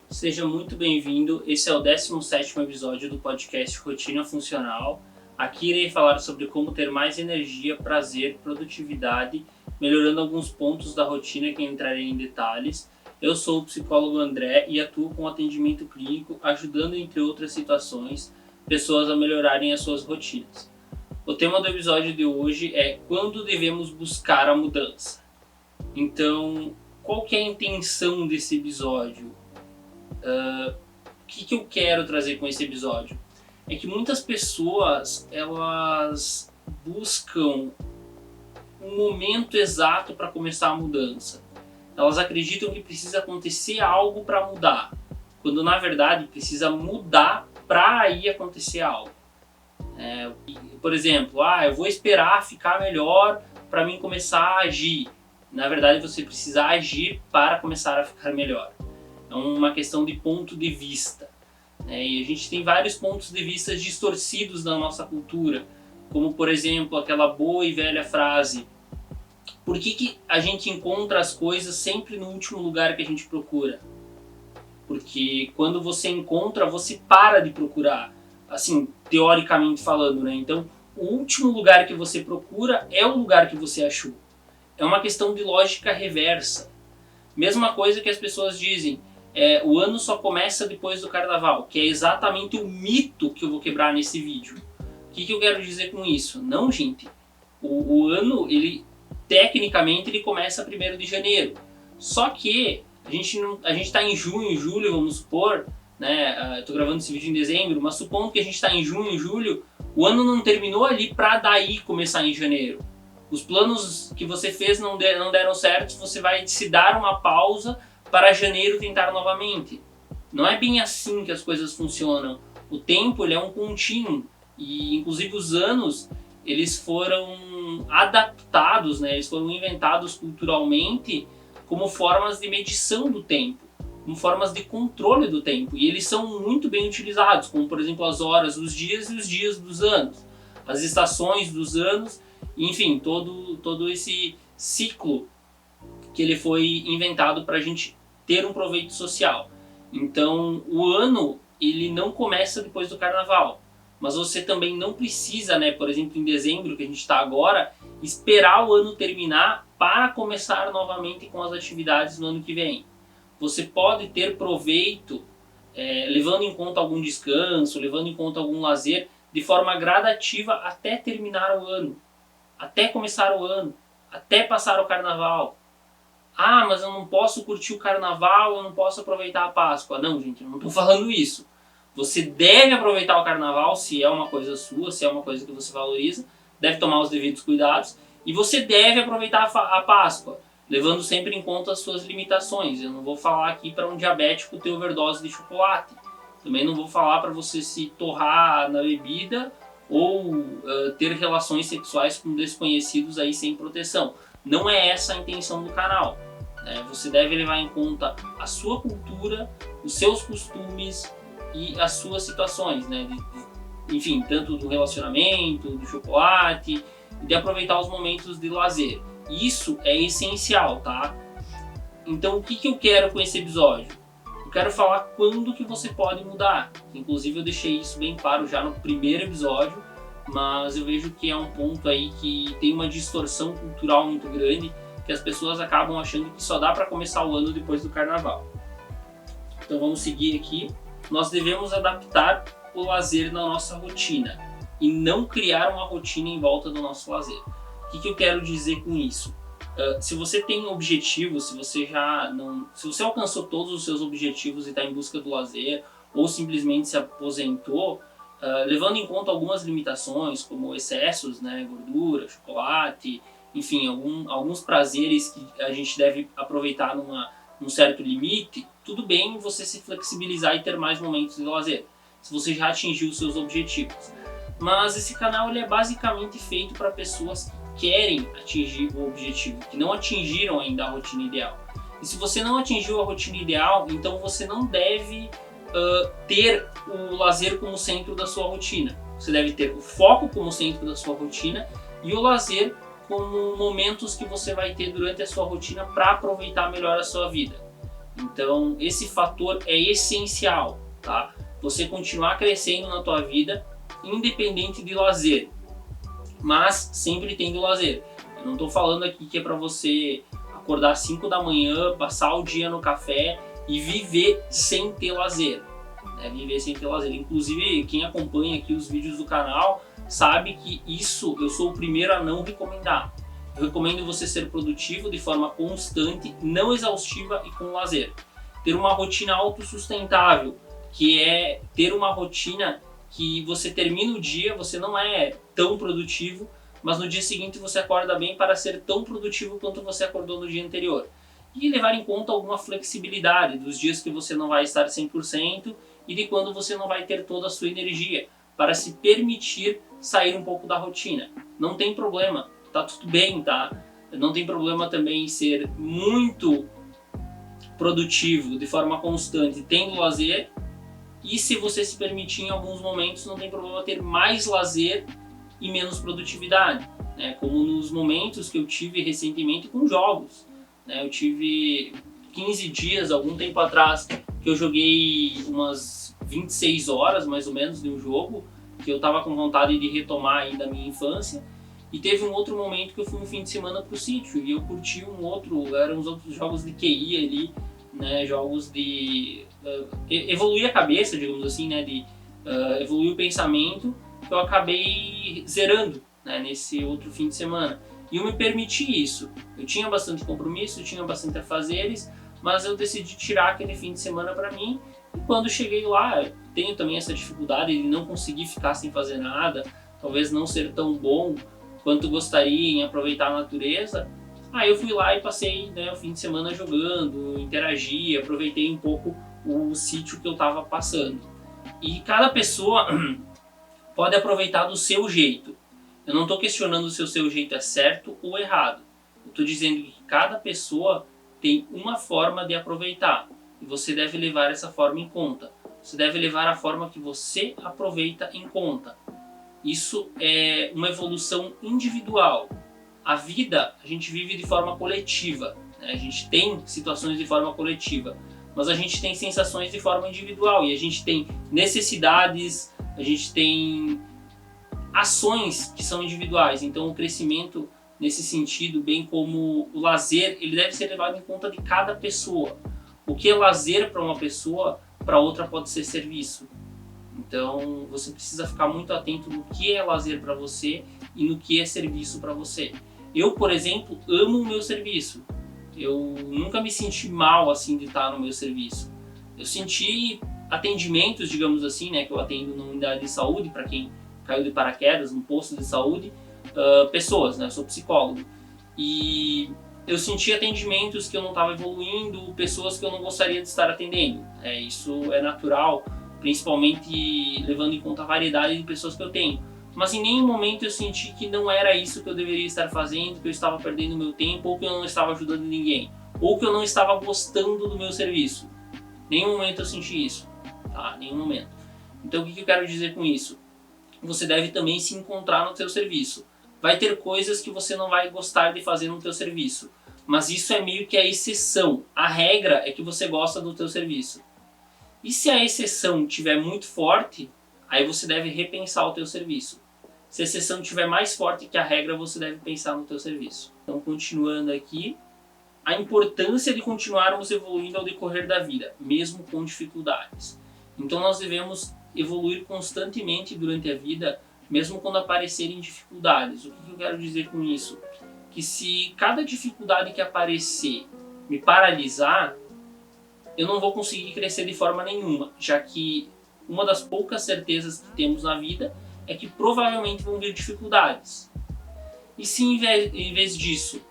Seja muito bem-vindo, esse é o 17º episódio do podcast Rotina Funcional. Aqui irei falar sobre como ter mais energia, prazer, produtividade, melhorando alguns pontos da rotina que entrarei em detalhes. Eu sou o psicólogo André e atuo com atendimento clínico, ajudando, entre outras situações, pessoas a melhorarem as suas rotinas. O tema do episódio de hoje é quando devemos buscar a mudança. Então, qual que é a intenção desse episódio? O que eu quero trazer com esse episódio? É que muitas pessoas, elas buscam um momento exato para começar a mudança. Elas acreditam que precisa acontecer algo para mudar, quando na verdade precisa mudar para aí acontecer algo. Por exemplo, eu vou esperar ficar melhor para mim começar a agir. Na verdade, você precisa agir para começar a ficar melhor. É uma questão de ponto de vista. E a gente tem vários pontos de vista distorcidos na nossa cultura, como por exemplo aquela boa e velha frase: por que a gente encontra as coisas sempre no último lugar que a gente procura? Porque quando você encontra, você para de procurar, assim, teoricamente falando, né? Então, o último lugar que você procura é o lugar que você achou. É uma questão de lógica reversa. Mesma coisa que as pessoas dizem, o ano só começa depois do carnaval, que é exatamente o mito que eu vou quebrar nesse vídeo. O que eu quero dizer com isso? Não, gente. O ano, tecnicamente, ele começa 1º de janeiro. Só que a gente está em junho, julho, vamos supor, né? Estou gravando esse vídeo em dezembro, mas supondo que a gente está em junho, julho, o ano não terminou ali para daí começar em janeiro. Os planos que você fez não deram certo, você vai se dar uma pausa para janeiro tentar novamente. Não é bem assim que as coisas funcionam. O tempo ele é um contínuo e inclusive os anos eles foram adaptados, né? Eles foram inventados culturalmente como formas de medição do tempo, como formas de controle do tempo, e eles são muito bem utilizados, como por exemplo as horas dos dias e os dias dos anos, as estações dos anos, enfim, todo esse ciclo que ele foi inventado para a gente ter um proveito social. Então, o ano ele não começa depois do carnaval, mas você também não precisa, né, por exemplo, em dezembro, que a gente está agora, esperar o ano terminar para começar novamente com as atividades no ano que vem. Você pode ter proveito, levando em conta algum descanso, levando em conta algum lazer, de forma gradativa até terminar o ano, até começar o ano, até passar o carnaval. Mas eu não posso curtir o carnaval, eu não posso aproveitar a Páscoa. Não, gente, eu não estou falando isso. Você deve aproveitar o carnaval se é uma coisa sua, se é uma coisa que você valoriza, deve tomar os devidos cuidados, e você deve aproveitar a Páscoa, levando sempre em conta as suas limitações. Eu não vou falar aqui para um diabético ter overdose de chocolate. Também não vou falar para você se torrar na bebida ou ter relações sexuais com desconhecidos aí sem proteção. Não é essa a intenção do canal. Você deve levar em conta a sua cultura, os seus costumes e as suas situações, né? Enfim, tanto do relacionamento, do chocolate, e de aproveitar os momentos de lazer. Isso é essencial, tá? Então, o que eu quero com esse episódio? Eu quero falar quando que você pode mudar. Inclusive, eu deixei isso bem claro já no primeiro episódio, mas eu vejo que é um ponto aí que tem uma distorção cultural muito grande, que as pessoas acabam achando que só dá para começar o ano depois do carnaval. Então vamos seguir aqui. Nós devemos adaptar o lazer na nossa rotina e não criar uma rotina em volta do nosso lazer. O que eu quero dizer com isso? Se você tem objetivos, se você alcançou todos os seus objetivos e está em busca do lazer, ou simplesmente se aposentou, levando em conta algumas limitações, como excessos, né, gordura, chocolate, enfim, alguns prazeres que a gente deve aproveitar num certo limite, tudo bem você se flexibilizar e ter mais momentos de lazer, se você já atingiu os seus objetivos. Mas esse canal ele é basicamente feito para pessoas que querem atingir o objetivo, que não atingiram ainda a rotina ideal. E se você não atingiu a rotina ideal, então você não deve ter o lazer como centro da sua rotina. Você deve ter o foco como centro da sua rotina e o lazer como momentos que você vai ter durante a sua rotina para aproveitar melhor a sua vida. Então esse fator é essencial, tá? Você continuar crescendo na tua vida, independente de lazer, mas sempre tendo lazer. Eu não estou falando aqui que é para você acordar às 5 da manhã, passar o dia no café e viver sem ter lazer, né? Viver sem ter lazer. Inclusive, quem acompanha aqui os vídeos do canal sabe que isso eu sou o primeiro a não recomendar. Eu recomendo você ser produtivo de forma constante, não exaustiva e com lazer. Ter uma rotina autossustentável, que é ter uma rotina que você termina o dia, você não é tão produtivo, mas no dia seguinte você acorda bem para ser tão produtivo quanto você acordou no dia anterior. E levar em conta alguma flexibilidade dos dias que você não vai estar 100% e de quando você não vai ter toda a sua energia, para se permitir sair um pouco da rotina. Não tem problema, tá tudo bem, tá? Não tem problema também ser muito produtivo de forma constante, tendo lazer, e se você se permitir em alguns momentos, não tem problema ter mais lazer e menos produtividade, né? Como nos momentos que eu tive recentemente com jogos, né? Eu tive 15 dias, algum tempo atrás, que eu joguei umas 26 horas mais ou menos de um jogo, que eu estava com vontade de retomar ainda a minha infância, e teve um outro momento que eu fui um fim de semana pro sítio, e eu curti eram uns outros jogos de QI ali, né? Jogos de evoluir a cabeça, digamos assim, né? De evoluir o pensamento, que eu acabei zerando, né? Nesse outro fim de semana. E eu me permiti isso. Eu tinha bastante compromisso, tinha bastante afazeres, mas eu decidi tirar aquele fim de semana para mim. E quando cheguei lá, eu tenho também essa dificuldade de não conseguir ficar sem fazer nada, talvez não ser tão bom quanto gostaria em aproveitar a natureza. Aí eu fui lá e passei, né, o fim de semana jogando, interagi, aproveitei um pouco o sítio que eu estava passando. E cada pessoa pode aproveitar do seu jeito. Eu não estou questionando se o seu jeito é certo ou errado. Eu estou dizendo que cada pessoa tem uma forma de aproveitar. E você deve levar essa forma em conta. Você deve levar a forma que você aproveita em conta. Isso é uma evolução individual. A vida a gente vive de forma coletiva, né? A gente tem situações de forma coletiva, mas a gente tem sensações de forma individual e a gente tem necessidades, a gente tem ações que são individuais. Então o crescimento nesse sentido, bem como o lazer, ele deve ser levado em conta de cada pessoa. O que é lazer para uma pessoa, para outra pode ser serviço. Então você precisa ficar muito atento no que é lazer para você e no que é serviço para você. Eu, por exemplo, amo o meu serviço. Eu nunca me senti mal assim de estar no meu serviço. Eu senti atendimentos, digamos assim, né, que eu atendo na unidade de saúde, para quem caiu de paraquedas, no posto de saúde, pessoas, né, eu sou psicólogo. E eu senti atendimentos que eu não estava evoluindo, pessoas que eu não gostaria de estar atendendo. Isso é natural, principalmente levando em conta a variedade de pessoas que eu tenho. Mas em nenhum momento eu senti que não era isso que eu deveria estar fazendo, que eu estava perdendo meu tempo, ou que eu não estava ajudando ninguém, ou que eu não estava gostando do meu serviço. Em nenhum momento eu senti isso, tá? Nenhum momento. Então o que eu quero dizer com isso? Você deve também se encontrar no seu serviço. Vai ter coisas que você não vai gostar de fazer no seu serviço, mas isso é meio que a exceção. A regra é que você gosta do teu serviço. E se a exceção estiver muito forte, aí você deve repensar o teu serviço. Se a exceção estiver mais forte que a regra, você deve pensar no teu serviço. Então, continuando aqui, a importância de continuarmos evoluindo ao decorrer da vida, mesmo com dificuldades. Então, nós devemos evoluir constantemente durante a vida, mesmo quando aparecerem dificuldades. O que eu quero dizer com isso? Que se cada dificuldade que aparecer me paralisar, eu não vou conseguir crescer de forma nenhuma, já que uma das poucas certezas que temos na vida é que provavelmente vão vir dificuldades. E se em vez disso,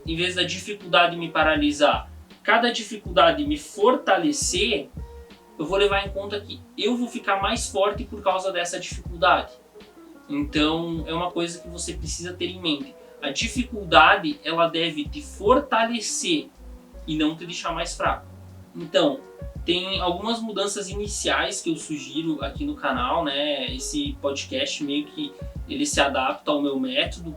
em vez da dificuldade me paralisar, cada dificuldade me fortalecer, eu vou levar em conta que eu vou ficar mais forte por causa dessa dificuldade. Então é uma coisa que você precisa ter em mente. A dificuldade, ela deve te fortalecer e não te deixar mais fraco. Então, tem algumas mudanças iniciais que eu sugiro aqui no canal, né? Esse podcast meio que ele se adapta ao meu método.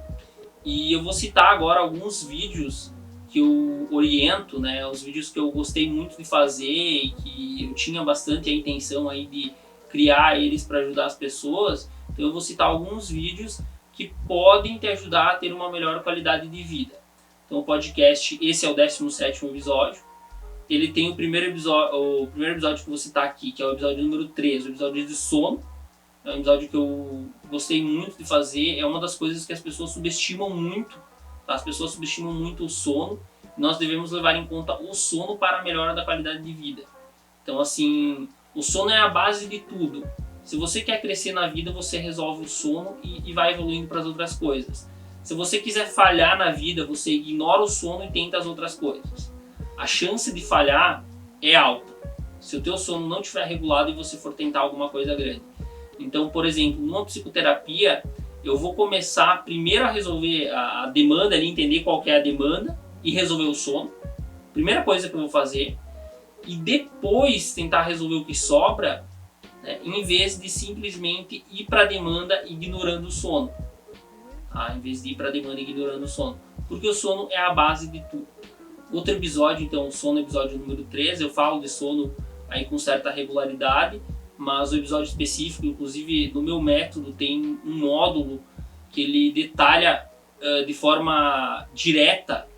E eu vou citar agora alguns vídeos que eu oriento, né, os vídeos que eu gostei muito de fazer e que eu tinha bastante a intenção aí de criar eles para ajudar as pessoas. Então eu vou citar alguns vídeos que podem te ajudar a ter uma melhor qualidade de vida. Então o podcast, esse é o 17º episódio. Ele tem o primeiro episódio que eu vou citar aqui, que é o episódio número 3, o episódio de sono. É um episódio que eu gostei muito de fazer. É uma das coisas que as pessoas subestimam muito. Tá? As pessoas subestimam muito o sono. Nós devemos levar em conta o sono para a melhora da qualidade de vida. Então, assim, o sono é a base de tudo. Se você quer crescer na vida, você resolve o sono e vai evoluindo para as outras coisas. Se você quiser falhar na vida, você ignora o sono e tenta as outras coisas. A chance de falhar é alta se o teu sono não estiver regulado e você for tentar alguma coisa grande. Então, por exemplo, numa psicoterapia, eu vou começar primeiro a resolver a demanda, ali, entender qual que é a demanda e resolver o sono. Primeira coisa que eu vou fazer. E depois tentar resolver o que sobra, né, em vez de simplesmente ir para a demanda ignorando o sono. Tá? Em vez de ir para a demanda ignorando o sono. Porque o sono é a base de tudo. Outro episódio, então, o sono, episódio número 13, eu falo de sono aí com certa regularidade, mas o episódio específico, inclusive no meu método, tem um módulo que ele detalha de forma direta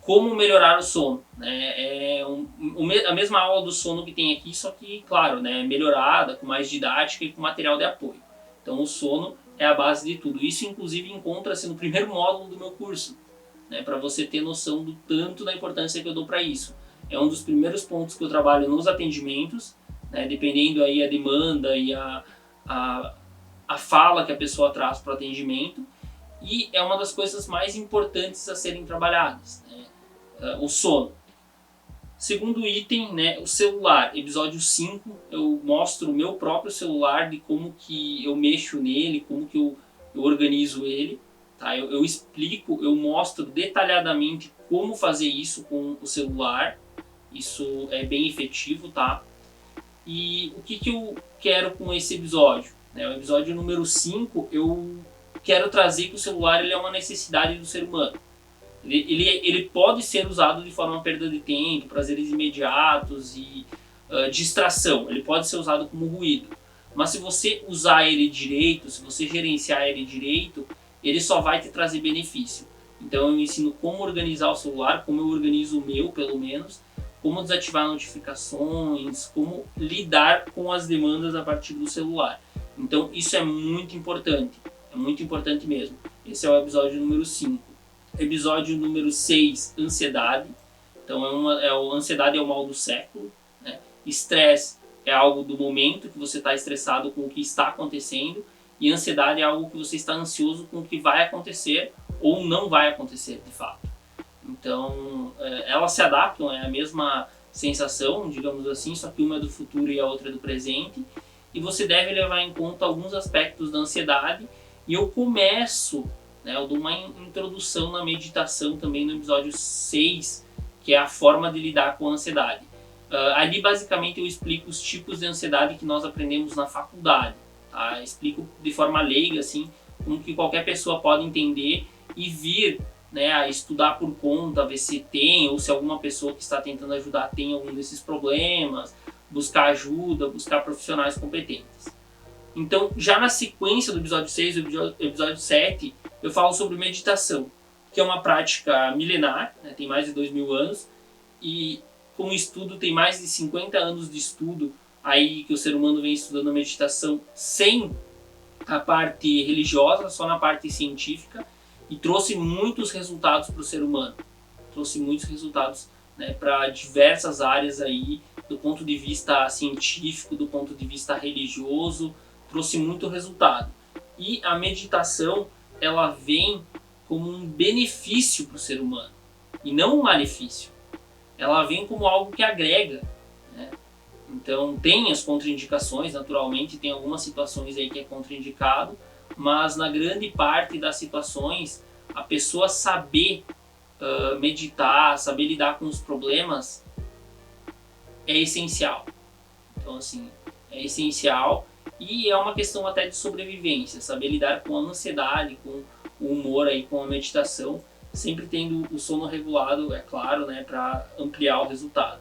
como melhorar o sono. Né? A mesma aula do sono que tem aqui, só que, claro, né, melhorada, com mais didática e com material de apoio. Então o sono é a base de tudo. Isso, inclusive, encontra-se no primeiro módulo do meu curso. Né, para você ter noção do tanto da importância que eu dou para isso. É um dos primeiros pontos que eu trabalho nos atendimentos, né, dependendo aí a demanda e a fala que a pessoa traz para o atendimento, e é uma das coisas mais importantes a serem trabalhadas, né, o sono. Segundo item, né, o celular, episódio 5, eu mostro o meu próprio celular, de como que eu mexo nele, como que eu organizo ele. Tá? Eu explico, eu mostro detalhadamente como fazer isso com o celular. Isso é bem efetivo, tá? E o que eu quero com esse episódio? O episódio número 5, eu quero trazer que o celular ele é uma necessidade do ser humano. Ele pode ser usado de forma perda de tempo, prazeres imediatos e distração. Ele pode ser usado como ruído. Mas se você usar ele direito, se você gerenciar ele direito, ele só vai te trazer benefício. Então eu ensino como organizar o celular, como eu organizo o meu, pelo menos, como desativar notificações, como lidar com as demandas a partir do celular. Então isso é muito importante mesmo. Esse é o episódio número 5. Episódio número 6, ansiedade. Então ansiedade é o mal do século. Né? Estresse é algo do momento que você está estressado com o que está acontecendo. E ansiedade é algo que você está ansioso com o que vai acontecer ou não vai acontecer de fato. Então, elas se adaptam, é a mesma sensação, digamos assim, só que uma é do futuro e a outra é do presente. E você deve levar em conta alguns aspectos da ansiedade. E eu começo, né, eu dou uma introdução na meditação também no episódio 6, que é a forma de lidar com a ansiedade. Ali, basicamente, eu explico os tipos de ansiedade que nós aprendemos na faculdade. Tá? Explico de forma leiga, assim, como que qualquer pessoa pode entender e vir, né, a estudar por conta, ver se tem ou se alguma pessoa que está tentando ajudar tem algum desses problemas, buscar ajuda, buscar profissionais competentes. Então, já na sequência do episódio 6 e do episódio 7, eu falo sobre meditação, que é uma prática milenar, né, tem mais de 2000 anos, e com estudo, tem mais de 50 anos de estudo aí que o ser humano vem estudando a meditação sem a parte religiosa, só na parte científica, e trouxe muitos resultados para o ser humano. Trouxe muitos resultados, né, para diversas áreas aí, do ponto de vista científico, do ponto de vista religioso, trouxe muito resultado. E a meditação, ela vem como um benefício para o ser humano, e não um malefício. Ela vem como algo que agrega, né? Então tem as contraindicações, naturalmente, tem algumas situações aí que é contraindicado, mas na grande parte das situações, a pessoa saber meditar, saber lidar com os problemas é essencial. Então, assim, é essencial e é uma questão até de sobrevivência, saber lidar com a ansiedade, com o humor aí, com a meditação, sempre tendo o sono regulado, é claro, né, para ampliar o resultado.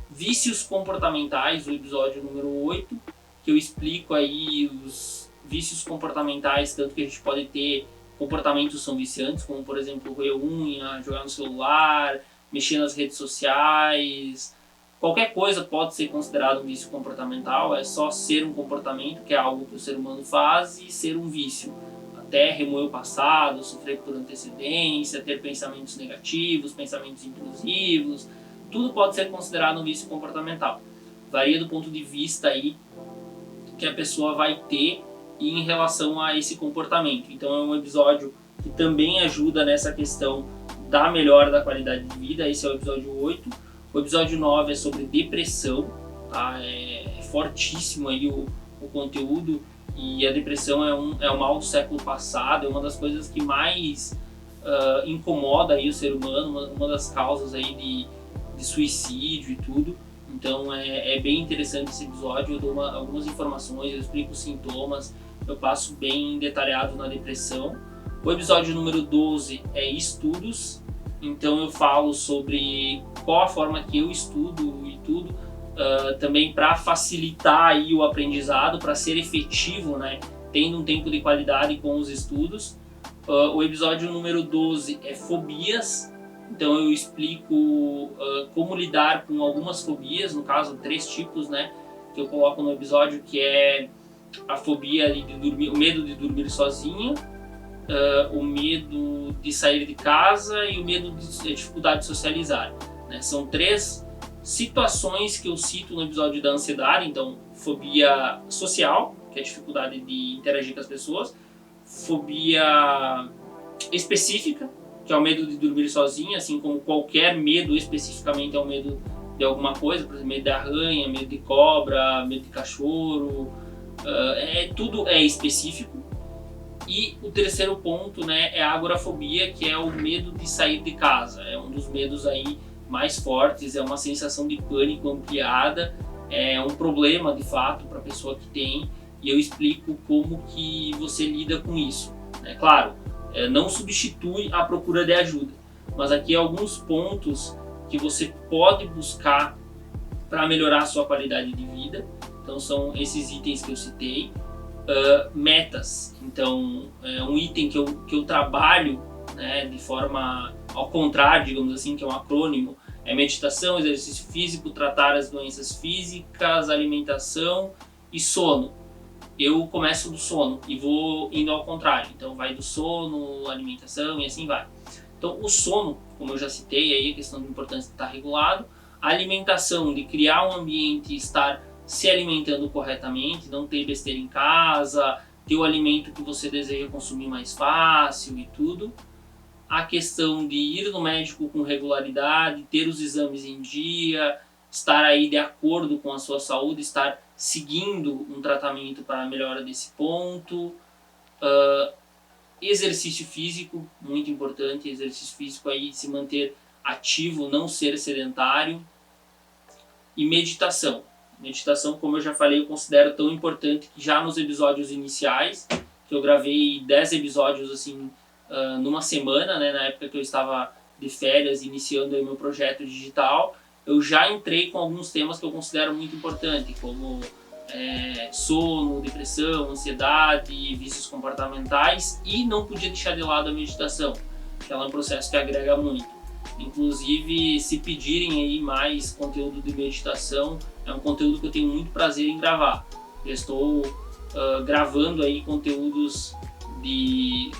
Vícios comportamentais, o episódio número 8, que eu explico aí os vícios comportamentais, tanto que a gente pode ter comportamentos que são viciantes, como por exemplo roer unha, jogar no celular, mexer nas redes sociais. Qualquer coisa pode ser considerado um vício comportamental, é só ser um comportamento, que é algo que o ser humano faz, e ser um vício. Até remoer o passado, sofrer por antecedência, ter pensamentos negativos, pensamentos intrusivos, tudo pode ser considerado um vício comportamental. Varia do ponto de vista aí que a pessoa vai ter em relação a esse comportamento. Então é um episódio que também ajuda nessa questão da melhora da qualidade de vida. Esse é o episódio 8. O episódio 9 é sobre depressão, tá? É fortíssimo aí o conteúdo, e a depressão é o mal do século passado, é uma das coisas que mais incomoda aí o ser humano, uma das causas aí de suicídio e tudo. Então é bem interessante esse episódio, eu dou algumas informações, eu explico os sintomas, eu passo bem detalhado na depressão. O episódio número 12 é estudos, então eu falo sobre qual a forma que eu estudo e tudo, também para facilitar aí o aprendizado, para ser efetivo, né, tendo um tempo de qualidade com os estudos. O episódio número 12 é fobias, então eu explico como lidar com algumas fobias, no caso 3 tipos, né, que eu coloco no episódio, que é a fobia de dormir, o medo de dormir sozinho, o medo de sair de casa e o medo de dificuldade de socializar, né? São 3 situações que eu cito no episódio da ansiedade. Então, fobia social, que é a dificuldade de interagir com as pessoas, fobia específica, que é o medo de dormir sozinho, assim como qualquer medo especificamente é o medo de alguma coisa, por exemplo, medo de arranha, medo de cobra, medo de cachorro, tudo é específico. E o terceiro ponto, né, é a agorafobia, que é o medo de sair de casa. É um dos medos aí mais fortes, é uma sensação de pânico ampliada, é um problema de fato para a pessoa que tem, e eu explico como que você lida com isso, né? Claro, não substitui a procura de ajuda, mas aqui alguns pontos que você pode buscar para melhorar a sua qualidade de vida. Então são esses itens que eu citei. Metas, então é um item que eu trabalho, né, de forma ao contrário, digamos assim, que é um acrônimo, é meditação, exercício físico, tratar as doenças físicas, alimentação e sono. Eu começo do sono e vou indo ao contrário, então vai do sono, alimentação e assim vai. Então o sono, como eu já citei aí, a questão da importância de estar regulado, a alimentação, de criar um ambiente e estar se alimentando corretamente, não ter besteira em casa, ter o alimento que você deseja consumir mais fácil e tudo. A questão de ir no médico com regularidade, ter os exames em dia, estar aí de acordo com a sua saúde, estar seguindo um tratamento para a melhora desse ponto. Exercício físico, muito importante, exercício físico aí, se manter ativo, não ser sedentário. E meditação. Meditação, como eu já falei, eu considero tão importante que já nos episódios iniciais, que eu gravei 10 episódios assim, numa semana, né, na época que eu estava de férias, iniciando aí meu projeto digital, eu já entrei com alguns temas que eu considero muito importantes, como sono, depressão, ansiedade, vícios comportamentais, e não podia deixar de lado a meditação, que ela é um processo que agrega muito. Inclusive, se pedirem aí mais conteúdo de meditação, é um conteúdo que eu tenho muito prazer em gravar. Eu estou gravando aí conteúdos de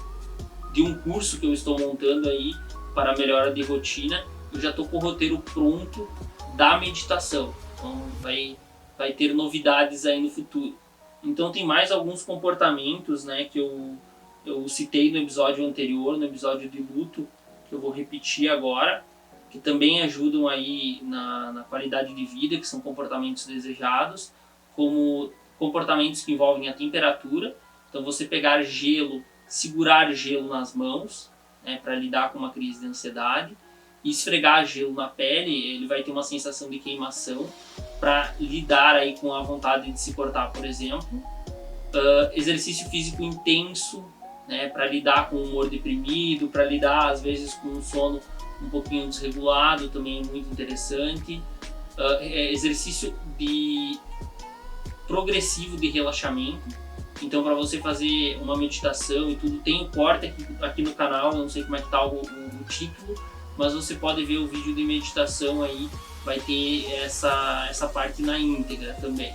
um curso que eu estou montando aí para melhora de rotina. Eu já estou com o roteiro pronto da meditação, então vai ter novidades aí no futuro. Então tem mais alguns comportamentos, né, que eu citei no episódio anterior, no episódio de luto, que eu vou repetir agora, que também ajudam aí na qualidade de vida, que são comportamentos desejados, como comportamentos que envolvem a temperatura. Então você pegar gelo, segurar gelo nas mãos, né, para lidar com uma crise de ansiedade, e esfregar gelo na pele, ele vai ter uma sensação de queimação, para lidar aí com a vontade de se cortar, por exemplo. Exercício físico intenso, né, para lidar com o humor deprimido, para lidar às vezes com um sono um pouquinho desregulado, também é muito interessante. Exercício progressivo de relaxamento. Então, para você fazer uma meditação e tudo, tem o corte aqui no canal, eu não sei como é que tá o título, mas você pode ver o vídeo de meditação aí, vai ter essa parte na íntegra também.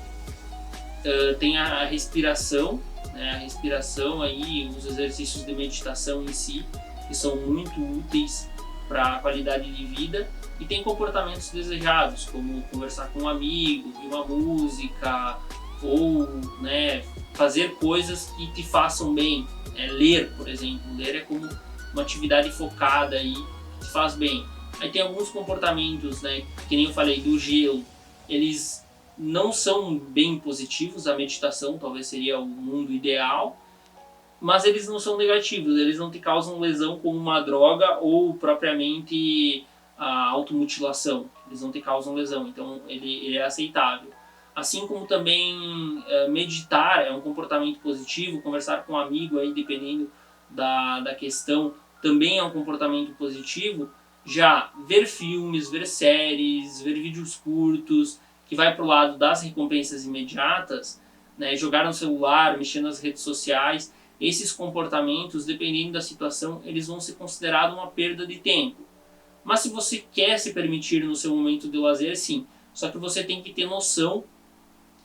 Tem a respiração, né? A respiração aí, os exercícios de meditação em si, que são muito úteis para a qualidade de vida. E tem comportamentos desejados, como conversar com um amigo, ouvir uma música, ou, né, fazer coisas que te façam bem. Ler, por exemplo. Ler é como uma atividade focada aí, que te faz bem. Aí tem alguns comportamentos, né, que nem eu falei, do gelo. Eles não são bem positivos, a meditação talvez seria o mundo ideal, mas eles não são negativos, eles não te causam lesão como uma droga ou propriamente a automutilação, eles não te causam lesão, então ele é aceitável. Assim como também meditar é um comportamento positivo, conversar com um amigo aí, dependendo da questão, também é um comportamento positivo. Já ver filmes, ver séries, ver vídeos curtos, que vai para o lado das recompensas imediatas, né, jogar no celular, mexer nas redes sociais, esses comportamentos, dependendo da situação, eles vão ser considerados uma perda de tempo. Mas se você quer se permitir no seu momento de lazer, sim. Só que você tem que ter noção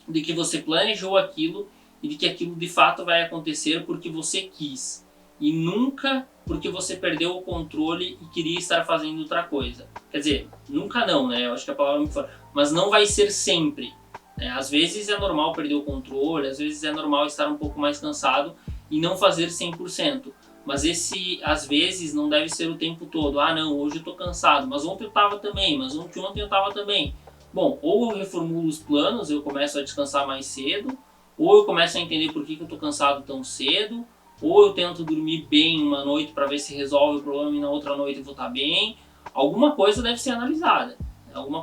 de que você planejou aquilo e de que aquilo de fato vai acontecer porque você quis. E nunca porque você perdeu o controle e queria estar fazendo outra coisa. Quer dizer, nunca não, né? Eu acho que a palavra é muito forte. Mas não vai ser sempre. Né? Às vezes é normal perder o controle, às vezes é normal estar um pouco mais cansado e não fazer 100%. Mas esse, às vezes, não deve ser o tempo todo. Ah, não, hoje eu tô cansado, mas ontem eu tava também, mas ontem eu tava também. Bom, ou eu reformulo os planos, eu começo a descansar mais cedo, ou eu começo a entender por que eu tô cansado tão cedo, ou eu tento dormir bem uma noite para ver se resolve o problema e na outra noite eu vou estar bem. Alguma coisa deve ser analisada.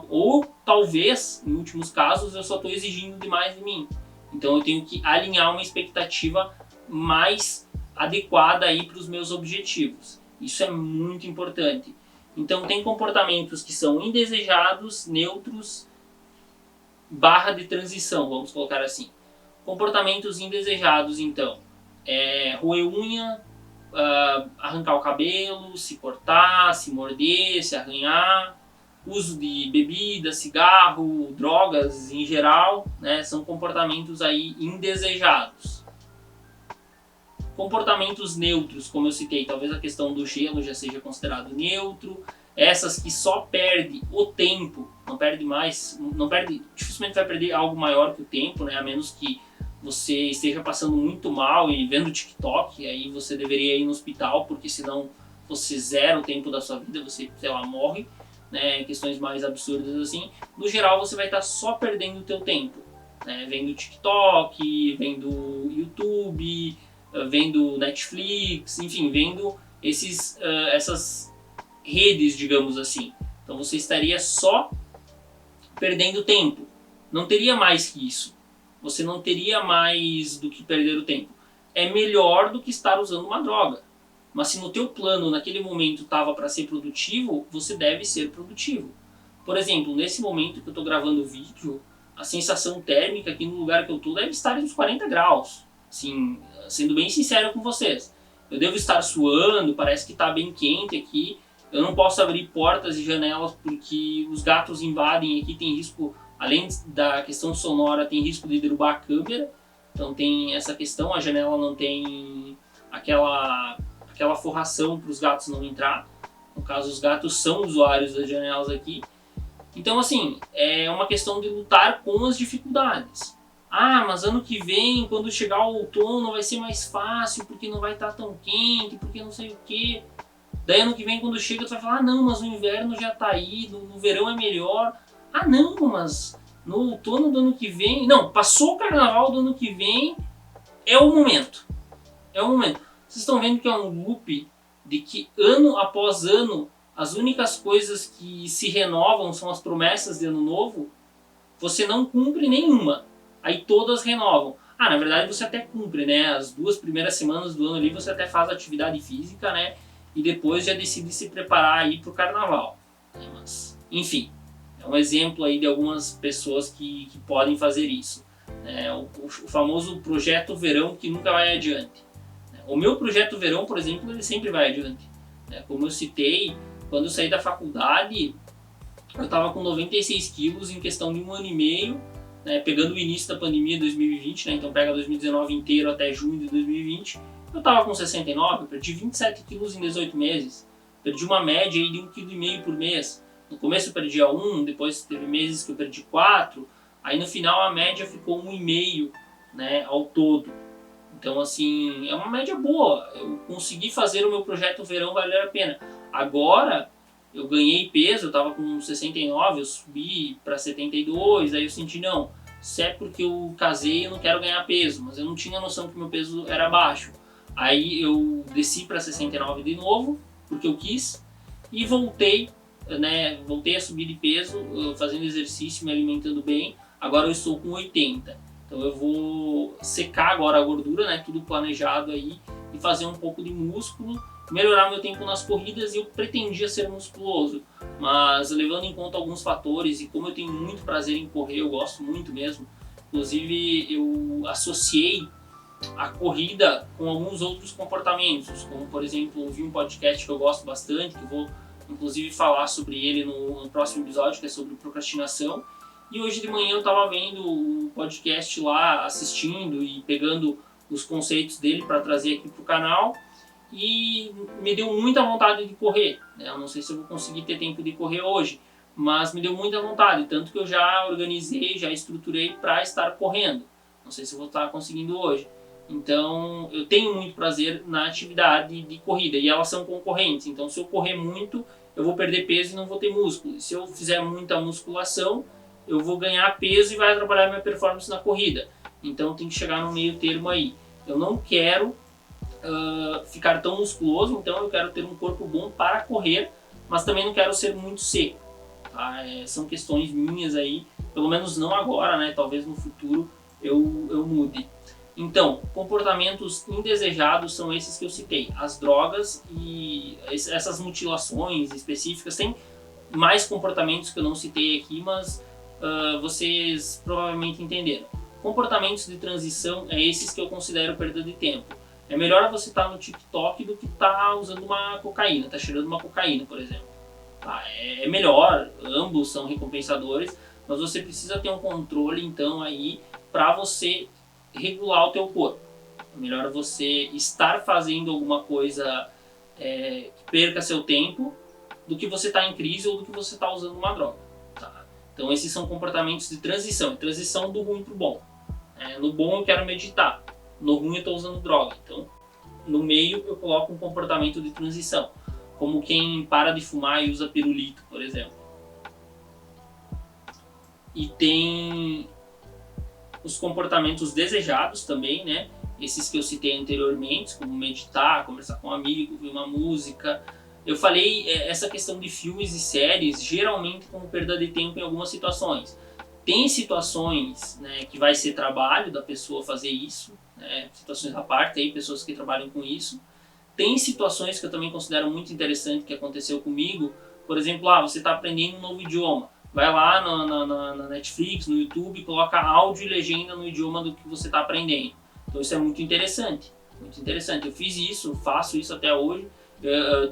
Ou talvez, em últimos casos, eu só estou exigindo demais de mim. Então eu tenho que alinhar uma expectativa mais adequada aí para os meus objetivos. Isso é muito importante. Então tem comportamentos que são indesejados, neutros, barra de transição, vamos colocar assim. Comportamentos indesejados, então, roer unha, arrancar o cabelo, se cortar, se morder, se arranhar, uso de bebida, cigarro, drogas em geral, né, são comportamentos aí indesejados. Comportamentos neutros, como eu citei, talvez a questão do gelo já seja considerado neutro. Essas que só perde o tempo, não perde mais, dificilmente vai perder algo maior que o tempo, né, a menos que você esteja passando muito mal e vendo TikTok, aí você deveria ir no hospital, porque senão você zera o tempo da sua vida, você, sei lá, morre, né, questões mais absurdas assim. No geral, você vai estar só perdendo o teu tempo, né, vendo TikTok, vendo YouTube, vendo Netflix, enfim, vendo essas redes, digamos assim. Então você estaria só perdendo tempo, não teria mais que isso. Você não teria mais do que perder o tempo. É melhor do que estar usando uma droga. Mas se no teu plano, naquele momento, estava para ser produtivo, você deve ser produtivo. Por exemplo, nesse momento que eu estou gravando o vídeo, a sensação térmica aqui no lugar que eu estou deve estar uns 40 graus. Assim, sendo bem sincero com vocês. Eu devo estar suando, parece que está bem quente aqui. Eu não posso abrir portas e janelas porque os gatos invadem aqui, tem risco. Além da questão sonora, tem risco de derrubar a câmera. Então tem essa questão, a janela não tem aquela forração para os gatos não entrar. No caso, os gatos são usuários das janelas aqui. Então assim, é uma questão de lutar com as dificuldades. Ah, mas ano que vem, quando chegar o outono, vai ser mais fácil, porque não vai estar tão quente, porque não sei o que. Daí ano que vem, quando chega, tu vai falar, ah não, mas o inverno já está aí, no verão é melhor. Ah não, mas no outono do ano que vem... Não, passou o carnaval do ano que vem, é o momento. É o momento. Vocês estão vendo que é um loop de que ano após ano, as únicas coisas que se renovam são as promessas de ano novo. Você não cumpre nenhuma. Aí todas renovam. Na verdade você até cumpre, né? As 2 primeiras semanas do ano ali você até faz atividade física, né? E depois já decide se preparar aí para o carnaval. Mas, enfim, é um exemplo aí de algumas pessoas que podem fazer isso. O famoso projeto verão que nunca vai adiante. O meu projeto verão, por exemplo, ele sempre vai adiante. Como eu citei, quando eu saí da faculdade, eu estava com 96 quilos em questão de 1 ano e meio, pegando o início da pandemia de 2020, então pega 2019 inteiro até junho de 2020, eu estava com 69, eu perdi 27 quilos em 18 meses, perdi uma média aí de 1,5 kg por mês. No começo eu perdia 1, depois teve meses que eu perdi 4, aí no final a média ficou 1,5, ao todo. Então assim, é uma média boa, eu consegui fazer o meu projeto verão valer a pena. Agora eu ganhei peso, eu estava com 69, eu subi para 72, aí eu senti, não, se é porque eu casei eu não quero ganhar peso, mas eu não tinha noção que meu peso era baixo. Aí eu desci para 69 de novo, porque eu quis, e voltei a subir de peso, fazendo exercício, me alimentando bem. Agora eu estou com 80, então eu vou secar agora a gordura, tudo planejado aí, e fazer um pouco de músculo, melhorar meu tempo nas corridas. E eu pretendia ser musculoso, mas levando em conta alguns fatores, e como eu tenho muito prazer em correr, eu gosto muito mesmo, inclusive eu associei a corrida com alguns outros comportamentos, como por exemplo, ouvir um podcast que eu gosto bastante, que eu vou inclusive falar sobre ele no próximo episódio, que é sobre procrastinação. E hoje de manhã eu estava vendo o podcast lá, assistindo e pegando os conceitos dele para trazer aqui para o canal, e me deu muita vontade de correr. Eu não sei se eu vou conseguir ter tempo de correr hoje, mas me deu muita vontade, tanto que eu já organizei, já estruturei para estar correndo. Não sei se eu vou estar conseguindo hoje. Então eu tenho muito prazer na atividade de corrida, e elas são concorrentes. Então se eu correr muito, eu vou perder peso e não vou ter músculo. E se eu fizer muita musculação, eu vou ganhar peso e vai atrapalhar minha performance na corrida. Então tem que chegar no meio termo aí. Eu não quero ficar tão musculoso, então eu quero ter um corpo bom para correr, mas também não quero ser muito seco. Tá? São questões minhas aí, pelo menos não agora, talvez no futuro eu mude. Então, comportamentos indesejados são esses que eu citei. As drogas e essas mutilações específicas. Tem mais comportamentos que eu não citei aqui, mas vocês provavelmente entenderam. Comportamentos de transição é esses que eu considero perda de tempo. É melhor você estar no TikTok do que estar usando uma cocaína, estar cheirando uma cocaína, por exemplo. Tá? É melhor, ambos são recompensadores, mas você precisa ter um controle então aí para você regular o teu corpo. É melhor você estar fazendo alguma coisa que perca seu tempo do que você estar em crise ou do que você estar usando uma droga. Tá? Então esses são comportamentos de transição do ruim para o bom. No bom eu quero meditar, no ruim eu estou usando droga. Então no meio eu coloco um comportamento de transição, como quem para de fumar e usa pirulito, por exemplo. E tem os comportamentos desejados também, esses que eu citei anteriormente, como meditar, conversar com um amigo, ouvir uma música. Eu falei essa questão de filmes e séries, geralmente como perda de tempo em algumas situações. Tem situações que vai ser trabalho da pessoa fazer isso, situações à parte, aí, pessoas que trabalham com isso. Tem situações que eu também considero muito interessante que aconteceu comigo, por exemplo, você está aprendendo um novo idioma. Vai lá na Netflix, no YouTube, coloca áudio e legenda no idioma do que você está aprendendo. Então isso é muito interessante, muito interessante. Eu fiz isso, faço isso até hoje,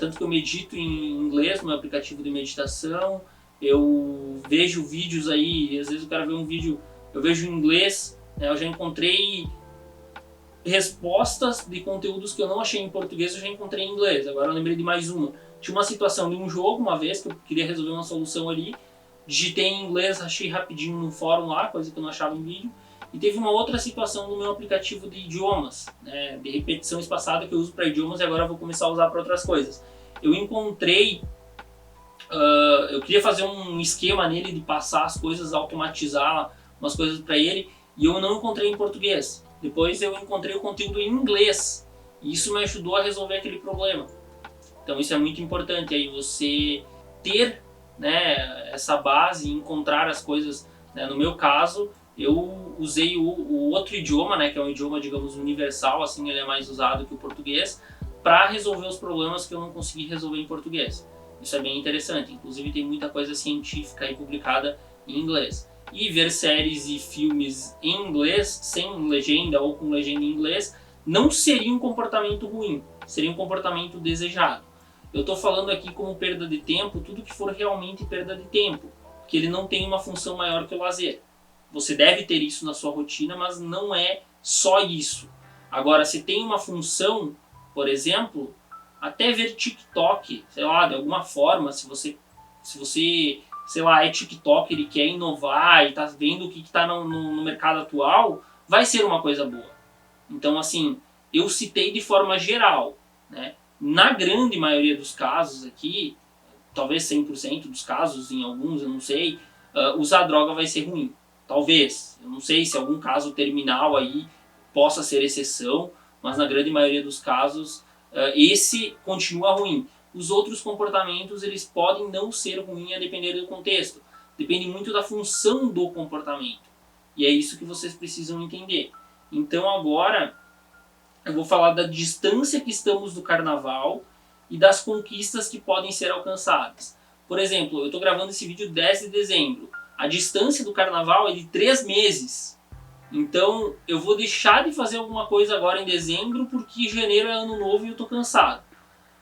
tanto que eu medito em inglês no meu aplicativo de meditação, eu vejo vídeos aí, às vezes eu quero ver um vídeo, eu vejo em inglês, eu já encontrei respostas de conteúdos que eu não achei em português, eu já encontrei em inglês. Agora eu lembrei de mais uma. Tinha uma situação de um jogo uma vez que eu queria resolver uma solução ali, digitei em inglês, achei rapidinho no fórum lá, coisa que eu não achava em vídeo. E teve uma outra situação no meu aplicativo de idiomas, de repetição espaçada, que eu uso para idiomas e agora eu vou começar a usar para outras coisas. Eu encontrei, eu queria fazer um esquema nele de passar as coisas, automatizar umas coisas para ele, e eu não encontrei em português. Depois eu encontrei o conteúdo em inglês, e isso me ajudou a resolver aquele problema. Então isso é muito importante, aí você ter essa base e encontrar as coisas. No meu caso, eu usei o outro idioma, né, que é um idioma, digamos, universal, assim, ele é mais usado que o português, para resolver os problemas que eu não consegui resolver em português. Isso é bem interessante, inclusive tem muita coisa científica aí publicada em inglês. E ver séries e filmes em inglês, sem legenda ou com legenda em inglês, não seria um comportamento ruim, seria um comportamento desejado. Eu estou falando aqui como perda de tempo, tudo que for realmente perda de tempo, que ele não tem uma função maior que o lazer. Você deve ter isso na sua rotina, mas não é só isso. Agora, se tem uma função, por exemplo, até ver TikTok, sei lá, de alguma forma, se você sei lá, é TikToker e quer inovar e está vendo o que está no mercado atual, vai ser uma coisa boa. Então, assim, eu citei de forma geral, né? Na grande maioria dos casos aqui, talvez 100% dos casos, em alguns, eu não sei, usar droga vai ser ruim. Talvez, eu não sei se algum caso terminal aí possa ser exceção, mas na grande maioria dos casos, esse continua ruim. Os outros comportamentos, eles podem não ser ruins a depender do contexto. Depende muito da função do comportamento. E é isso que vocês precisam entender. Então agora, eu vou falar da distância que estamos do carnaval e das conquistas que podem ser alcançadas. Por exemplo, eu estou gravando esse vídeo 10 de dezembro. A distância do carnaval é de 3 meses. Então eu vou deixar de fazer alguma coisa agora em dezembro porque janeiro é ano novo e eu estou cansado.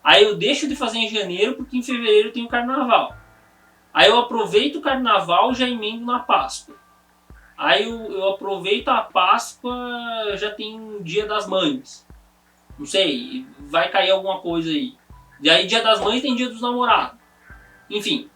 Aí eu deixo de fazer em janeiro porque em fevereiro tem o carnaval. Aí eu aproveito o carnaval e já emendo na Páscoa. Aí eu aproveito a Páscoa, já tem o Dia das Mães. Não sei, vai cair alguma coisa aí. E aí Dia das Mães tem Dia dos Namorados. Enfim,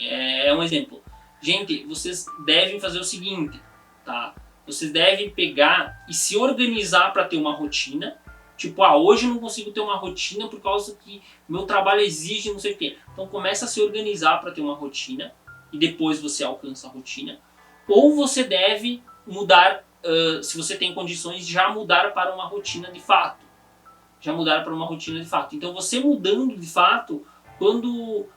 é um exemplo. Gente, vocês devem fazer o seguinte, tá? Vocês devem pegar e se organizar para ter uma rotina. Tipo, hoje eu não consigo ter uma rotina por causa que meu trabalho exige não sei o quê. Então começa a se organizar para ter uma rotina e depois você alcança a rotina. Ou você deve mudar, se você tem condições, já mudar para uma rotina de fato. Já mudar para uma rotina de fato. Então você mudando de fato, quando,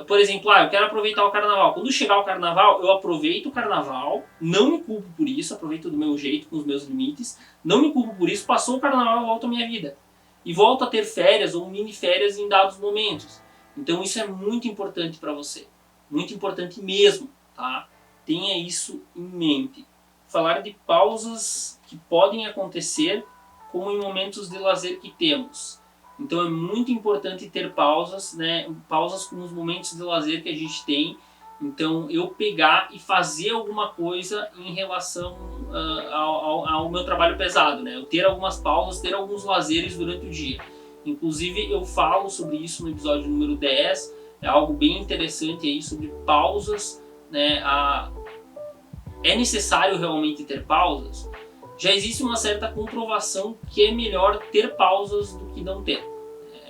por exemplo, eu quero aproveitar o carnaval. Quando chegar o carnaval, eu aproveito o carnaval, não me culpo por isso, aproveito do meu jeito, com os meus limites, não me culpo por isso, passou o carnaval, eu volto à minha vida. E volto a ter férias ou mini férias em dados momentos. Então isso é muito importante para você. Muito importante mesmo, tá? Tenha isso em mente. Falar de pausas que podem acontecer como em momentos de lazer que temos. Então é muito importante ter pausas, né? Pausas como os momentos de lazer que a gente tem. Então eu pegar e fazer alguma coisa em relação ao meu trabalho pesado, né? Eu ter algumas pausas, ter alguns lazeres durante o dia. Inclusive eu falo sobre isso no episódio número 10, é algo bem interessante aí sobre pausas, né? É necessário realmente ter pausas? Já existe uma certa comprovação que é melhor ter pausas do que não ter.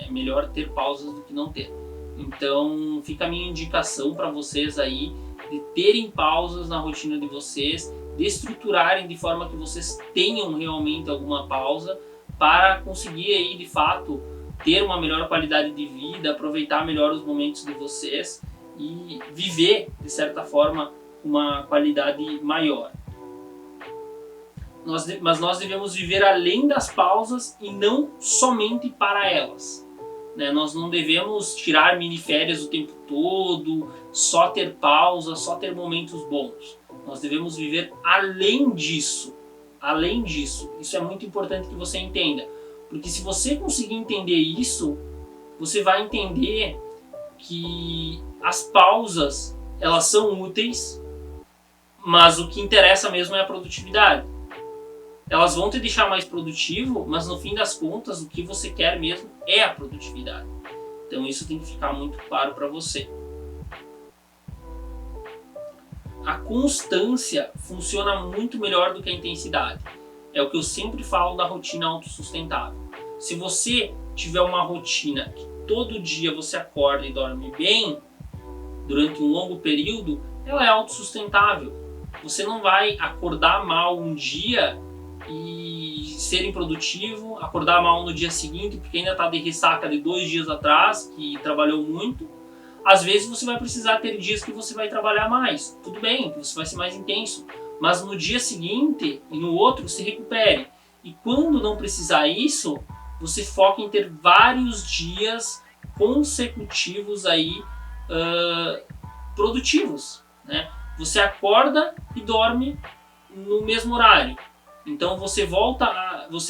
É melhor ter pausas do que não ter. Então fica a minha indicação para vocês aí de terem pausas na rotina de vocês, de estruturarem de forma que vocês tenham realmente alguma pausa para conseguir aí de fato ter uma melhor qualidade de vida, aproveitar melhor os momentos de vocês e viver de certa forma uma qualidade maior. Mas nós devemos viver além das pausas e não somente para elas. Né? Nós não devemos tirar mini-férias o tempo todo, só ter pausa, só ter momentos bons. Nós devemos viver além disso. Além disso. Isso é muito importante que você entenda. Porque se você conseguir entender isso, você vai entender que as pausas, elas são úteis, mas o que interessa mesmo é a produtividade. Elas vão te deixar mais produtivo, mas no fim das contas, o que você quer mesmo é a produtividade. Então isso tem que ficar muito claro para você. A constância funciona muito melhor do que a intensidade. É o que eu sempre falo da rotina autossustentável. Se você tiver uma rotina que todo dia você acorda e dorme bem, durante um longo período, ela é autossustentável. Você não vai acordar mal um dia e ser improdutivo, acordar mal no dia seguinte porque ainda está de ressaca de 2 dias atrás, que trabalhou muito. Às vezes você vai precisar ter dias que você vai trabalhar mais, tudo bem, que você vai ser mais intenso, mas no dia seguinte e no outro se recupere. E quando não precisar isso, você foca em ter vários dias consecutivos aí produtivos, né? Você acorda e dorme no mesmo horário. Então você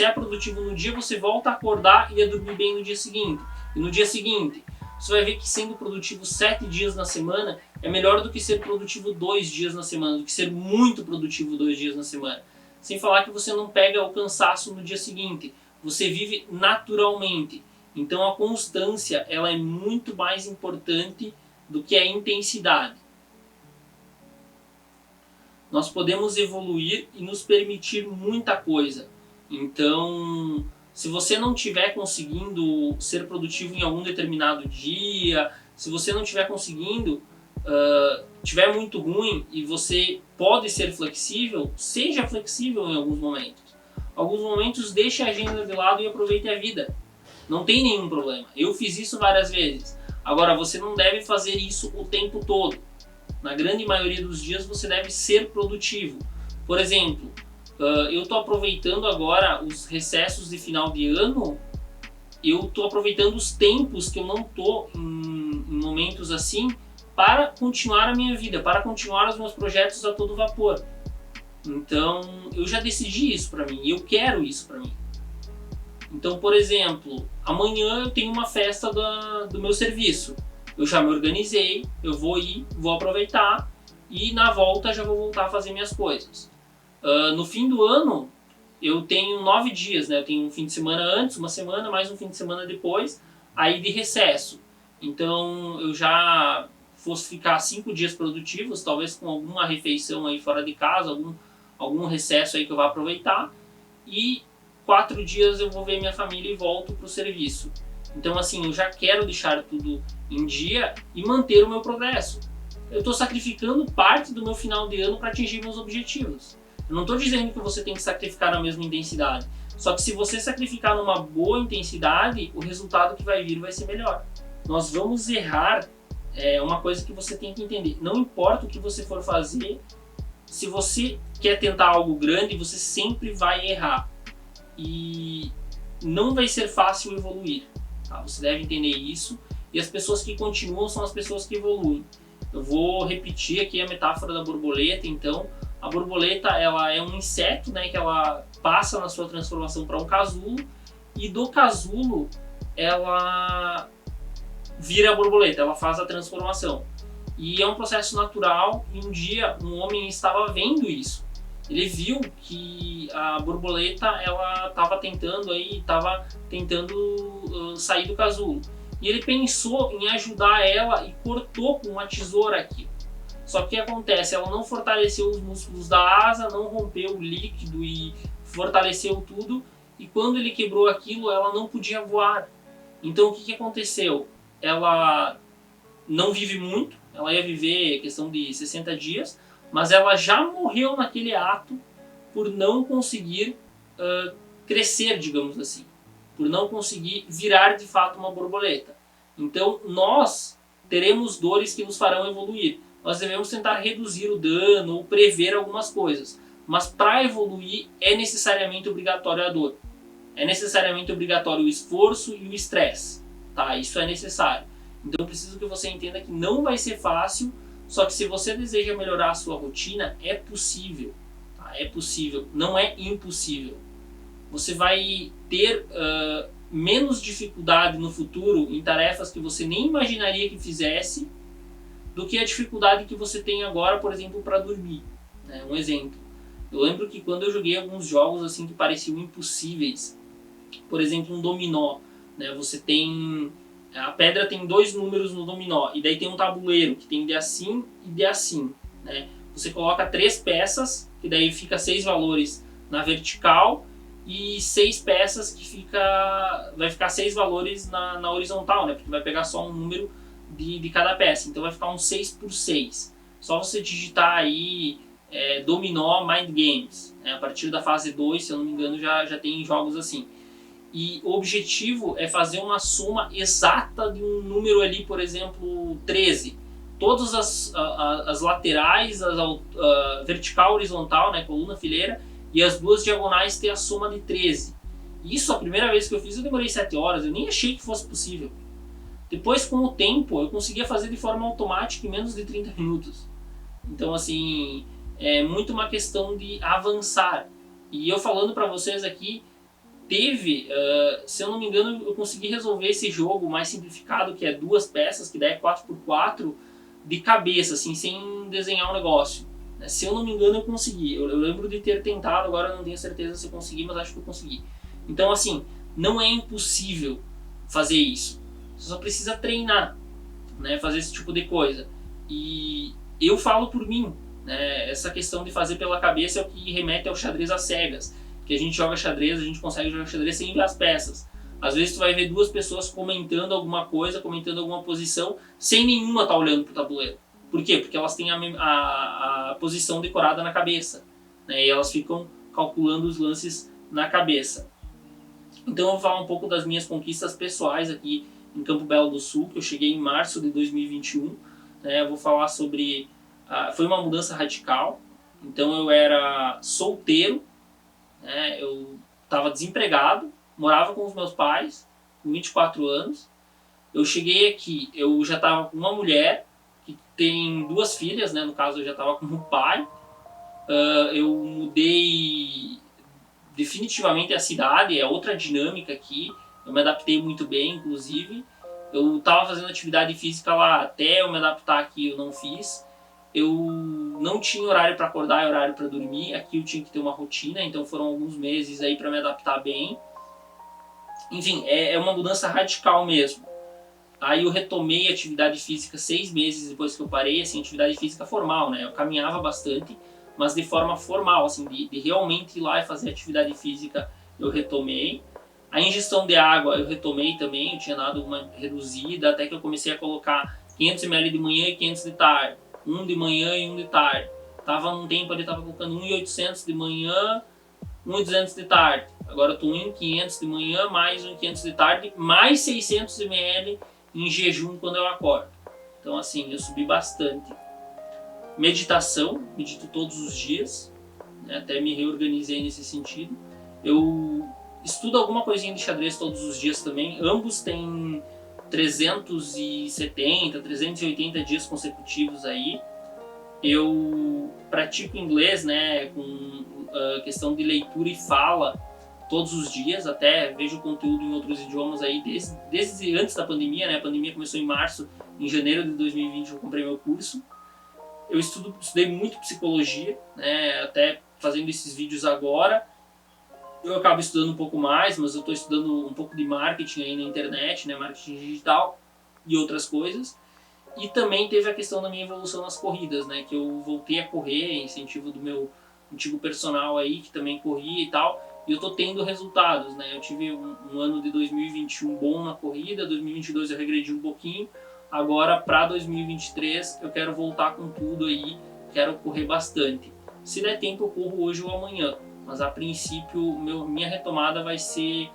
é produtivo no dia, você volta a acordar e a dormir bem no dia seguinte. E no dia seguinte, você vai ver que sendo produtivo 7 dias na semana é melhor do que ser produtivo 2 dias na semana, do que ser muito produtivo 2 dias na semana. Sem falar que você não pega o cansaço no dia seguinte, você vive naturalmente. Então a constância ela é muito mais importante do que a intensidade. Nós podemos evoluir e nos permitir muita coisa. Então, se você não estiver conseguindo ser produtivo em algum determinado dia, se você não estiver conseguindo, estiver muito ruim e você pode ser flexível, seja flexível em alguns momentos. Alguns momentos deixe a agenda de lado e aproveite a vida. Não tem nenhum problema. Eu fiz isso várias vezes. Agora, você não deve fazer isso o tempo todo. Na grande maioria dos dias você deve ser produtivo. Por exemplo, eu estou aproveitando agora os recessos de final de ano, eu estou aproveitando os tempos que eu não estou em momentos assim para continuar a minha vida, para continuar os meus projetos a todo vapor. Então eu já decidi isso para mim, eu quero isso para mim. Então, por exemplo, amanhã eu tenho uma festa do meu serviço. Eu já me organizei, eu vou aproveitar e na volta já vou voltar a fazer minhas coisas. No fim do ano, eu tenho 9 dias, né? Eu tenho um fim de semana antes, uma semana, mais um fim de semana depois, aí de recesso. Então, eu já fosse ficar 5 dias produtivos, talvez com alguma refeição aí fora de casa, algum recesso aí que eu vou aproveitar. E 4 dias eu vou ver minha família e volto para o serviço. Então, assim, eu já quero deixar tudo em dia e manter o meu progresso. Eu estou sacrificando parte do meu final de ano para atingir meus objetivos. Eu não estou dizendo que você tem que sacrificar na mesma intensidade. Só que se você sacrificar numa boa intensidade, o resultado que vai vir vai ser melhor. Nós vamos errar, é uma coisa que você tem que entender. Não importa o que você for fazer, se você quer tentar algo grande, você sempre vai errar. E não vai ser fácil evoluir. Tá? Você deve entender isso. E as pessoas que continuam são as pessoas que evoluem. Eu vou repetir aqui a metáfora da borboleta. Então, a borboleta ela é um inseto, né, que ela passa na sua transformação para um casulo. E do casulo, ela vira a borboleta, ela faz a transformação. E é um processo natural. E um dia, um homem estava vendo isso. Ele viu que a borboleta ela estava tentando sair do casulo. E ele pensou em ajudar ela e cortou com uma tesoura aqui. Só que o que acontece? Ela não fortaleceu os músculos da asa, não rompeu o líquido e fortaleceu tudo. E quando ele quebrou aquilo, ela não podia voar. Então o que aconteceu? Ela não vive muito, ela ia viver questão de 60 dias, mas ela já morreu naquele ato por não conseguir crescer, digamos assim, por não conseguir virar de fato uma borboleta. Então nós teremos dores que nos farão evoluir. Nós devemos tentar reduzir o dano ou prever algumas coisas, mas para evoluir é necessariamente obrigatório a dor. É necessariamente obrigatório o esforço e o estresse. Tá? Isso é necessário. Então eu preciso que você entenda que não vai ser fácil. Só que se você deseja melhorar a sua rotina, é possível. Tá? É possível, não é impossível. Você vai ter menos dificuldade no futuro em tarefas que você nem imaginaria que fizesse do que a dificuldade que você tem agora, por exemplo, para dormir. Né? Um exemplo. Eu lembro que quando eu joguei alguns jogos assim que pareciam impossíveis, por exemplo, um dominó, né? Você tem... A pedra tem 2 números no dominó, e daí tem um tabuleiro que tem de assim e de assim. Né? Você coloca 3 peças, que daí fica 6 valores na vertical, e 6 peças que vai ficar 6 valores na horizontal, né? Porque vai pegar só um número de cada peça. Então vai ficar um 6 por 6. Só você digitar aí dominó Mind Games. Né? A partir da fase 2, se eu não me engano, já tem jogos assim. E o objetivo é fazer uma soma exata de um número ali, por exemplo, 13. todas as laterais, vertical, horizontal, né, coluna, fileira, e as duas diagonais ter a soma de 13. Isso, a primeira vez que eu fiz, eu demorei 7 horas, eu nem achei que fosse possível. Depois, com o tempo, eu conseguia fazer de forma automática em menos de 30 minutos. Então, assim, é muito uma questão de avançar. E eu falando para vocês aqui, se eu não me engano, eu consegui resolver esse jogo mais simplificado, que é 2 peças, que daí é 4x4, de cabeça, assim, sem desenhar o negócio. Se eu não me engano, eu consegui. Eu lembro de ter tentado, agora eu não tenho certeza se eu consegui, mas acho que eu consegui. Então, assim, não é impossível fazer isso. Você só precisa treinar, né, fazer esse tipo de coisa. E eu falo por mim, né, essa questão de fazer pela cabeça é o que remete ao xadrez às cegas. Que a gente joga xadrez, a gente consegue jogar xadrez sem ver as peças. Às vezes tu vai ver 2 pessoas comentando alguma coisa, comentando alguma posição, sem nenhuma estar olhando pro tabuleiro. Por quê? Porque elas têm a posição decorada na cabeça, né, e elas ficam calculando os lances na cabeça. Então eu vou falar um pouco das minhas conquistas pessoais aqui em Campo Belo do Sul, que eu cheguei em março de 2021. Né, eu vou falar sobre... foi uma mudança radical. Então eu era solteiro, né, eu estava desempregado, morava com os meus pais, com 24 anos. Eu cheguei aqui, eu já estava com uma mulher, que tem 2 filhas, né, no caso eu já estava como pai. Eu mudei definitivamente a cidade, é outra dinâmica aqui, eu me adaptei muito bem, inclusive. Eu estava fazendo atividade física lá, até eu me adaptar aqui eu não fiz. Eu não tinha horário para acordar e horário para dormir, aqui eu tinha que ter uma rotina, então foram alguns meses aí para me adaptar bem. Enfim, é uma mudança radical mesmo. Aí eu retomei atividade física 6 meses depois que eu parei, assim, atividade física formal, né? Eu caminhava bastante, mas de forma formal, assim, de realmente ir lá e fazer atividade física, eu retomei. A ingestão de água eu retomei também, eu tinha dado uma reduzida, até que eu comecei a colocar 500 ml de manhã e 500 de tarde. Um de manhã e um de tarde. Tava num tempo ali, tava colocando 1.800 de manhã, 1.200 de tarde. Agora eu tô 1.500 de manhã, mais 1.500 de tarde, mais 600 ml em jejum quando eu acordo. Então assim, eu subi bastante. Meditação, medito todos os dias, né? Até me reorganizei nesse sentido. Eu estudo alguma coisinha de xadrez todos os dias também. Ambos têm 370, 380 dias consecutivos aí. Eu pratico inglês, né, com questão de leitura e fala todos os dias, até vejo conteúdo em outros idiomas aí desde antes da pandemia, né? A pandemia começou em março, em janeiro de 2020 eu comprei meu curso. Eu estudei muito psicologia, né, até fazendo esses vídeos agora. Eu acabo estudando um pouco mais, mas eu estou estudando um pouco de marketing aí na internet, né, marketing digital e outras coisas. E também teve a questão da minha evolução nas corridas, né, que eu voltei a correr, incentivo do meu antigo personal aí, que também corria e tal, e eu estou tendo resultados, né. Eu tive um ano de 2021 bom na corrida, 2022 eu regredi um pouquinho, agora para 2023 eu quero voltar com tudo aí, quero correr bastante. Se der tempo eu corro hoje ou amanhã, mas a princípio minha retomada vai ser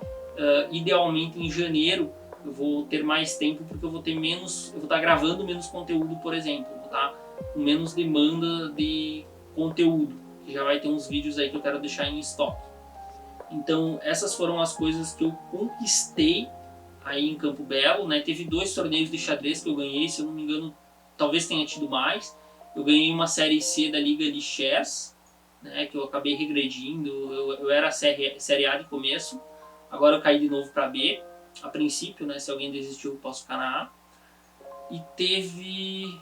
idealmente em janeiro. Eu vou ter mais tempo porque eu vou estar gravando menos conteúdo, por exemplo, vou estar com menos demanda de conteúdo, que já vai ter uns vídeos aí que eu quero deixar em estoque. Então essas foram as coisas que eu conquistei aí em Campo Belo, né? Teve 2 torneios de xadrez que eu ganhei, se eu não me engano, talvez tenha tido mais. Eu ganhei uma série C da Liga de Chess, né, que eu acabei regredindo. Eu era série A de começo, agora eu caí de novo para B, a princípio, né, se alguém desistiu eu posso ficar na A. E teve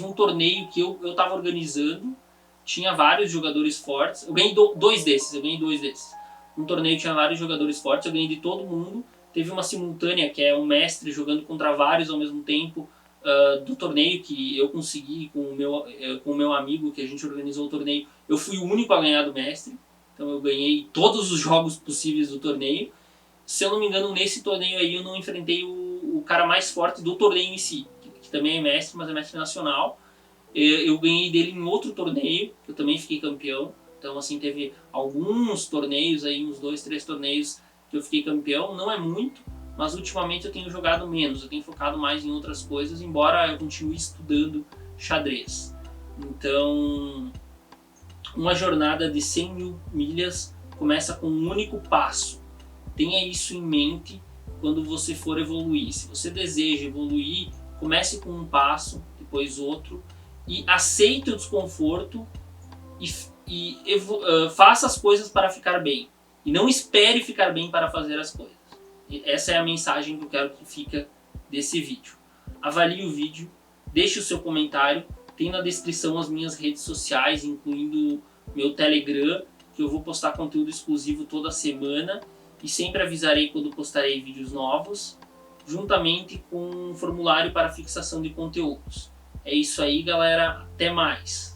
um torneio que eu estava organizando, tinha vários jogadores fortes, eu ganhei 2 desses, Um torneio tinha vários jogadores fortes, eu ganhei de todo mundo. Teve uma simultânea, que é um mestre jogando contra vários ao mesmo tempo, do torneio que eu consegui com o meu amigo, que a gente organizou o torneio. Eu fui o único a ganhar do mestre, então eu ganhei todos os jogos possíveis do torneio. Se eu não me engano, nesse torneio aí eu não enfrentei o cara mais forte do torneio em si, que também é mestre, mas é mestre nacional. Eu ganhei dele em outro torneio, que eu também fiquei campeão. Então assim, teve alguns torneios aí, uns 2, 3 torneios que eu fiquei campeão, não é muito, mas ultimamente eu tenho jogado menos, eu tenho focado mais em outras coisas, embora eu continue estudando xadrez. Então, uma jornada de 100 mil milhas começa com um único passo. Tenha isso em mente quando você for evoluir. Se você deseja evoluir, comece com um passo, depois outro, e aceite o desconforto e faça as coisas para ficar bem. E não espere ficar bem para fazer as coisas. E essa é a mensagem que eu quero que fique desse vídeo. Avalie o vídeo, deixe o seu comentário, tem na descrição as minhas redes sociais, incluindo meu Telegram, que eu vou postar conteúdo exclusivo toda semana e sempre avisarei quando postarei vídeos novos, juntamente com um formulário para fixação de conteúdos. É isso aí, galera. Até mais!